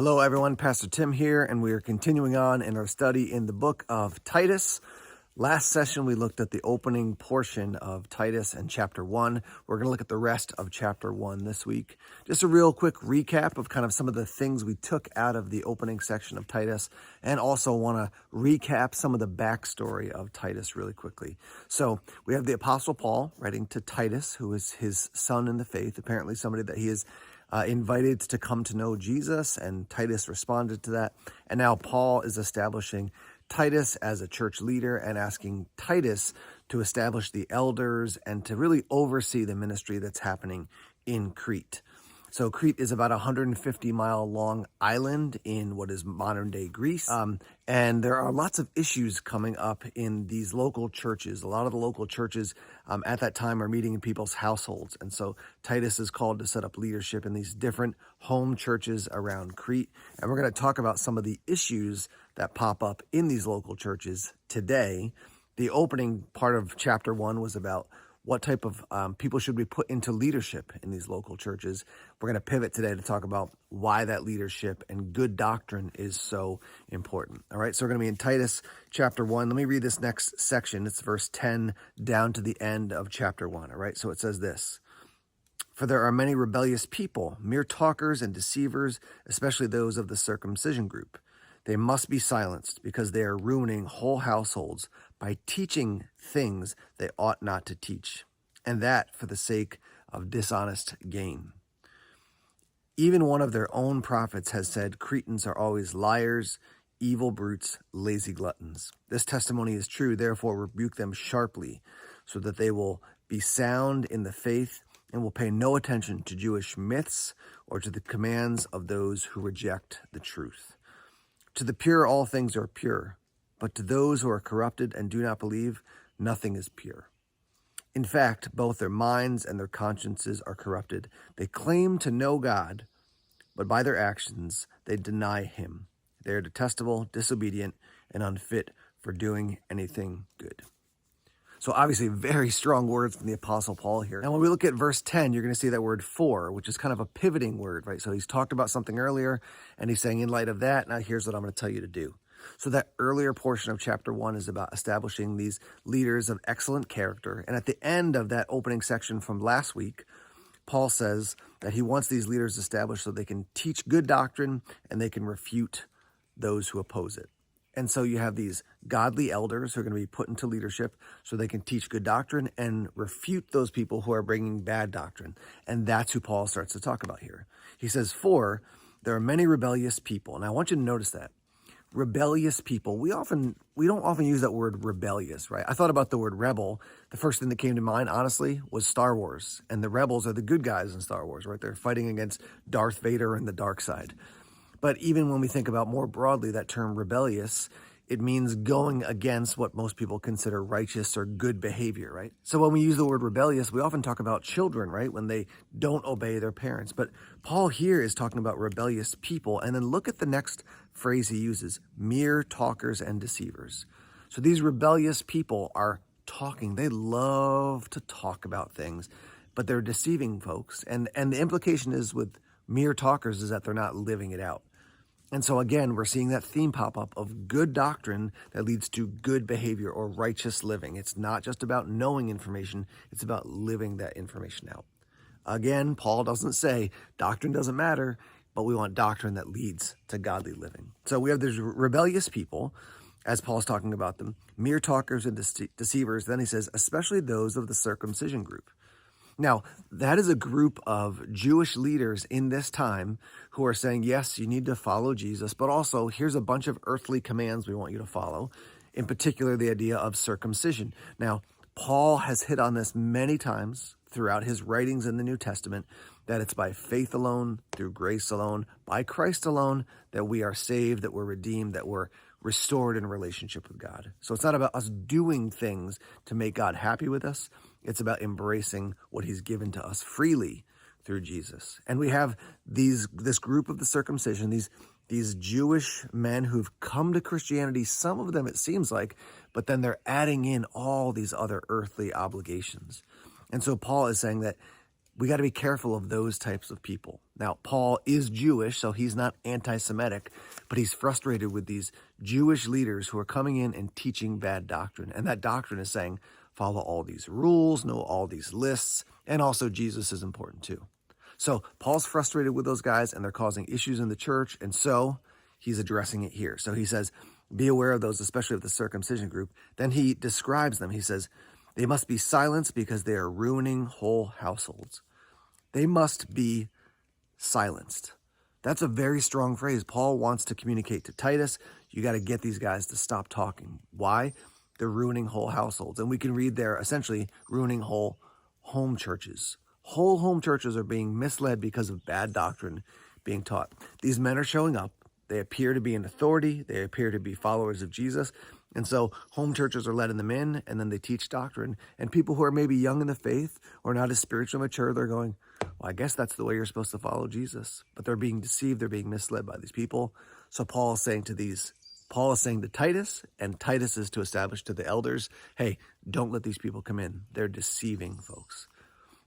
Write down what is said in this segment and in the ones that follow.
Hello, everyone. Pastor Tim here, and we are continuing on in our study in the book of Titus. Last session, we looked at the opening portion of Titus and chapter 1. We're going to look at the rest of chapter 1 this week. Just a real quick recap of kind of some of the things we took out of the opening section of Titus, and also want to recap some of the backstory of Titus really quickly. So we have the Apostle Paul writing to Titus, who is his son in the faith, apparently somebody that he is invited to come to know Jesus, and Titus responded to that. And now Paul is establishing Titus as a church leader and asking Titus to establish the elders and to really oversee the ministry that's happening in Crete. So Crete is about a 150-mile long island in what is modern-day Greece. And there are lots of issues coming up in these local churches. A lot of the local churches at that time are meeting in people's households. And so Titus is called to set up leadership in these different home churches around Crete. And we're going to talk about some of the issues that pop up in these local churches today. The opening part of chapter 1 was about what type of people should we put into leadership in these local churches. We're going to pivot today to talk about why that leadership and good doctrine is so important. All right, so we're going to be in Titus chapter 1. Let me read this next section. It's verse 10 down to the end of chapter 1. All right, so it says this: "For there are many rebellious people, mere talkers and deceivers, especially those of the circumcision group. They must be silenced because they are ruining whole households by teaching things they ought not to teach, and that for the sake of dishonest gain. Even one of their own prophets has said, 'Cretans are always liars, evil brutes, lazy gluttons.' This testimony is true, therefore rebuke them sharply, so that they will be sound in the faith and will pay no attention to Jewish myths or to the commands of those who reject the truth. To the pure, all things are pure, but to those who are corrupted and do not believe, nothing is pure. In fact, both their minds and their consciences are corrupted. They claim to know God, but by their actions, they deny him. They are detestable, disobedient, and unfit for doing anything good." So obviously very strong words from the Apostle Paul here. Now when we look at verse 10, you're going to see that word "for," which is kind of a pivoting word, right? So he's talked about something earlier, and he's saying, in light of that, now here's what I'm going to tell you to do. So that earlier portion of chapter 1 is about establishing these leaders of excellent character. And at the end of that opening section from last week, Paul says that he wants these leaders established so they can teach good doctrine and they can refute those who oppose it. And so you have these godly elders who are going to be put into leadership so they can teach good doctrine and refute those people who are bringing bad doctrine. And that's who Paul starts to talk about here. He says, "For there are many rebellious people." And I want you to notice that. Rebellious people. We don't often use that word rebellious, right? I thought about the word rebel. The first thing that came to mind, honestly, was Star Wars. And the rebels are the good guys in Star Wars, right? They're fighting against Darth Vader and the dark side. But even when we think about more broadly that term rebellious, it means going against what most people consider righteous or good behavior, right? So when we use the word rebellious, we often talk about children, right? When they don't obey their parents. But Paul here is talking about rebellious people. And then look at the next phrase he uses: mere talkers and deceivers. So these rebellious people are talking. They love to talk about things, but they're deceiving folks. And the implication is with mere talkers is that they're not living it out. And so again, we're seeing that theme pop up of good doctrine that leads to good behavior or righteous living. It's not just about knowing information, it's about living that information out. Again, Paul doesn't say doctrine doesn't matter, but we want doctrine that leads to godly living. So we have these rebellious people, as Paul's talking about them, mere talkers and deceivers. Then he says, especially those of the circumcision group. Now, that is a group of Jewish leaders in this time who are saying, yes, you need to follow Jesus, but also here's a bunch of earthly commands we want you to follow, in particular the idea of circumcision. Now, Paul has hit on this many times throughout his writings in the New Testament, that it's by faith alone, through grace alone, by Christ alone, that we are saved, that we're redeemed, that we're restored in relationship with God. So it's not about us doing things to make God happy with us. It's about embracing what he's given to us freely through Jesus. And we have this group of the circumcision, these Jewish men who've come to Christianity, some of them it seems like, but then they're adding in all these other earthly obligations. And so Paul is saying that We got to be careful of those types of people. Now, Paul is Jewish, so he's not anti-Semitic, but he's frustrated with these Jewish leaders who are coming in and teaching bad doctrine. And that doctrine is saying, follow all these rules, know all these lists, and also Jesus is important too. So Paul's frustrated with those guys, and they're causing issues in the church, and so he's addressing it here. So he says, be aware of those, especially of the circumcision group. Then he describes them. He says, they must be silenced because they are ruining whole households. They must be silenced. That's a very strong phrase. Paul wants to communicate to Titus, you got to get these guys to stop talking. Why? They're ruining whole households. And we can read there, essentially ruining whole home churches. Whole home churches are being misled because of bad doctrine being taught. These men are showing up. They appear to be in authority. They appear to be followers of Jesus. And so home churches are letting them in, and then they teach doctrine. And people who are maybe young in the faith or not as spiritually mature, they're going, well, I guess that's the way you're supposed to follow Jesus. But they're being deceived. They're being misled by these people. So Paul is saying to Titus, and Titus is to establish to the elders, hey, don't let these people come in. They're deceiving folks.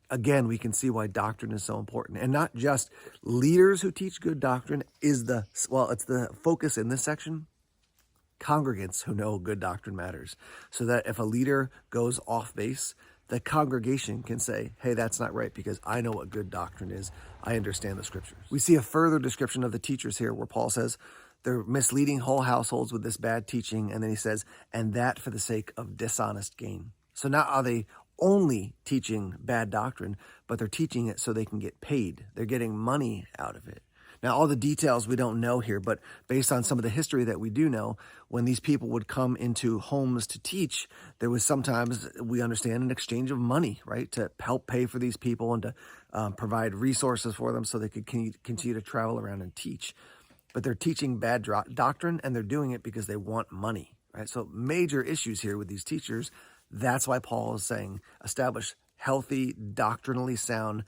Again, we can see why doctrine is so important. And not just leaders who teach good doctrine it's the focus in this section. Congregants who know good doctrine matters. So that if a leader goes off base, the congregation can say, hey, that's not right because I know what good doctrine is. I understand the scriptures. We see a further description of the teachers here where Paul says they're misleading whole households with this bad teaching. And then he says, and that for the sake of dishonest gain. So now are they only teaching bad doctrine, but they're teaching it so they can get paid. They're getting money out of it. Now, all the details we don't know here, but based on some of the history that we do know, when these people would come into homes to teach, there was sometimes, we understand, an exchange of money, right, to help pay for these people and to provide resources for them so they could continue to travel around and teach. But they're teaching bad doctrine, and they're doing it because they want money, right? So major issues here with these teachers. That's why Paul is saying establish healthy, doctrinally sound,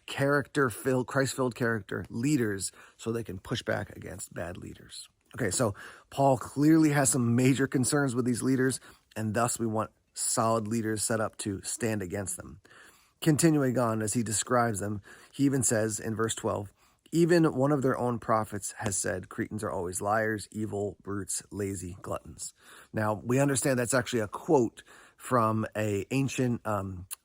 character-filled, Christ-filled character leaders so they can push back against bad leaders. Okay, so Paul clearly has some major concerns with these leaders, and thus we want solid leaders set up to stand against them. Continuing on as he describes them, he even says in verse 12, even one of their own prophets has said, Cretans are always liars, evil, brutes, lazy, gluttons. Now, we understand that's actually a quote from an ancient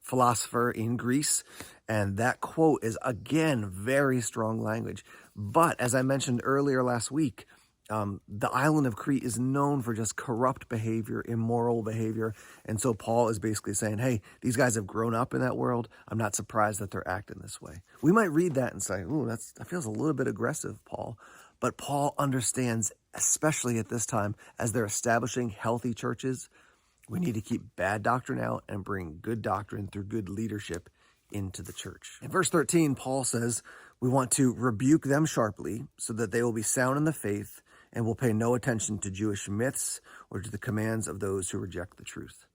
philosopher in Greece, and that quote is, again, very strong language. But as I mentioned earlier last week, the island of Crete is known for just corrupt behavior, immoral behavior. And so Paul is basically saying, hey, these guys have grown up in that world. I'm not surprised that they're acting this way. We might read that and say, ooh, that feels a little bit aggressive, Paul. But Paul understands, especially at this time, as they're establishing healthy churches, we need to keep bad doctrine out and bring good doctrine through good leadership into the church. In verse 13, Paul says, we want to rebuke them sharply so that they will be sound in the faith and will pay no attention to Jewish myths or to the commands of those who reject the truth.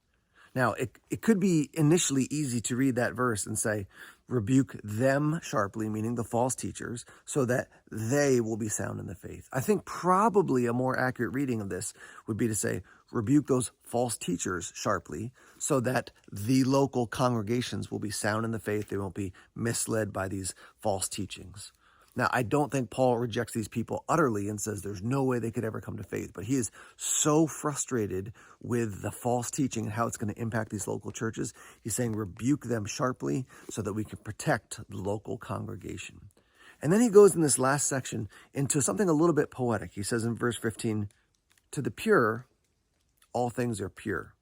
Now, it could be initially easy to read that verse and say, rebuke them sharply, meaning the false teachers, so that they will be sound in the faith. I think probably a more accurate reading of this would be to say, rebuke those false teachers sharply so that the local congregations will be sound in the faith. They won't be misled by these false teachings. Now, I don't think Paul rejects these people utterly and says there's no way they could ever come to faith, but he is so frustrated with the false teaching and how it's going to impact these local churches. He's saying rebuke them sharply so that we can protect the local congregation. And then he goes in this last section into something a little bit poetic. He says in verse 15, to the pure, all things are pure,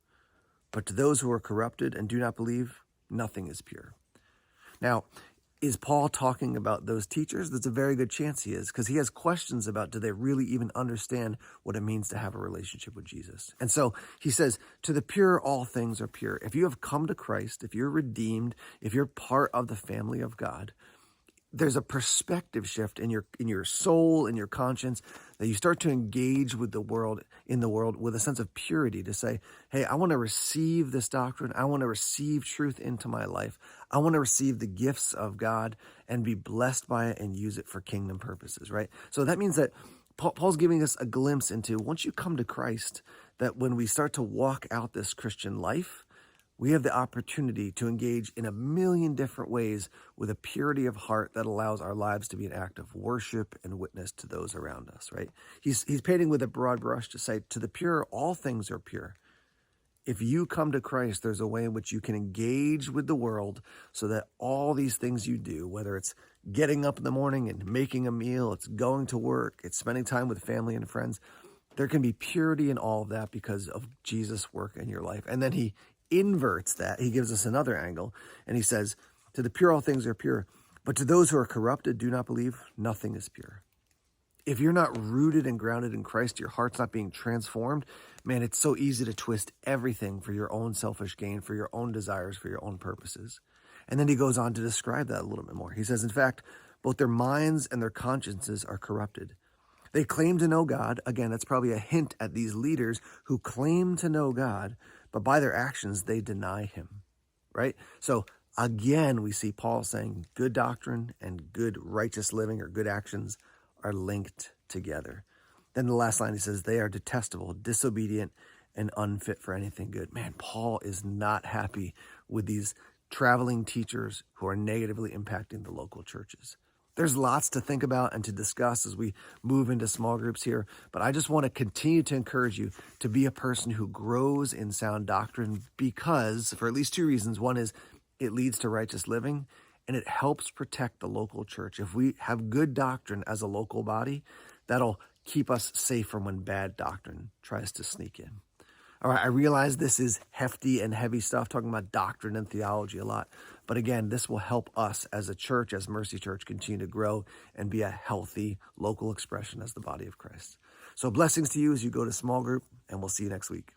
but to those who are corrupted and do not believe, nothing is pure. Now, is Paul talking about those teachers? There's a very good chance he is, because he has questions about, do they really even understand what it means to have a relationship with Jesus? And so he says, to the pure, all things are pure. If you have come to Christ, if you're redeemed, if you're part of the family of God, there's a perspective shift in your soul, in your conscience, that you start to engage with the world, with a sense of purity to say, hey, I want to receive this doctrine. I want to receive truth into my life. I want to receive the gifts of God and be blessed by it and use it for kingdom purposes, right? So that means that Paul's giving us a glimpse into, once you come to Christ, that when we start to walk out this Christian life, We have the opportunity to engage in a million different ways with a purity of heart that allows our lives to be an act of worship and witness to those around us, right? He's painting with a broad brush to say, to the pure, all things are pure. If you come to Christ, there's a way in which you can engage with the world so that all these things you do, whether it's getting up in the morning and making a meal, it's going to work, it's spending time with family and friends, there can be purity in all of that because of Jesus' work in your life. And then he inverts that. He gives us another angle, and he says, to the pure, all things are pure. But to those who are corrupted, do not believe, nothing is pure. If you're not rooted and grounded in Christ, your heart's not being transformed, man, it's so easy to twist everything for your own selfish gain, for your own desires, for your own purposes. And then he goes on to describe that a little bit more. He says, in fact, both their minds and their consciences are corrupted. They claim to know God. Again, that's probably a hint at these leaders who claim to know God, but by their actions, they deny him, right? So again, we see Paul saying good doctrine and good righteous living or good actions are linked together. Then the last line, he says, they are detestable, disobedient, and unfit for anything good. Man, Paul is not happy with these traveling teachers who are negatively impacting the local churches. There's lots to think about and to discuss as we move into small groups here, but I just want to continue to encourage you to be a person who grows in sound doctrine because, for at least two reasons. One is it leads to righteous living, and it helps protect the local church. If we have good doctrine as a local body, that'll keep us safe from when bad doctrine tries to sneak in. All right, I realize this is hefty and heavy stuff, talking about doctrine and theology a lot. But again, this will help us as a church, as Mercy Church, continue to grow and be a healthy local expression as the body of Christ. So blessings to you as you go to small group, and we'll see you next week.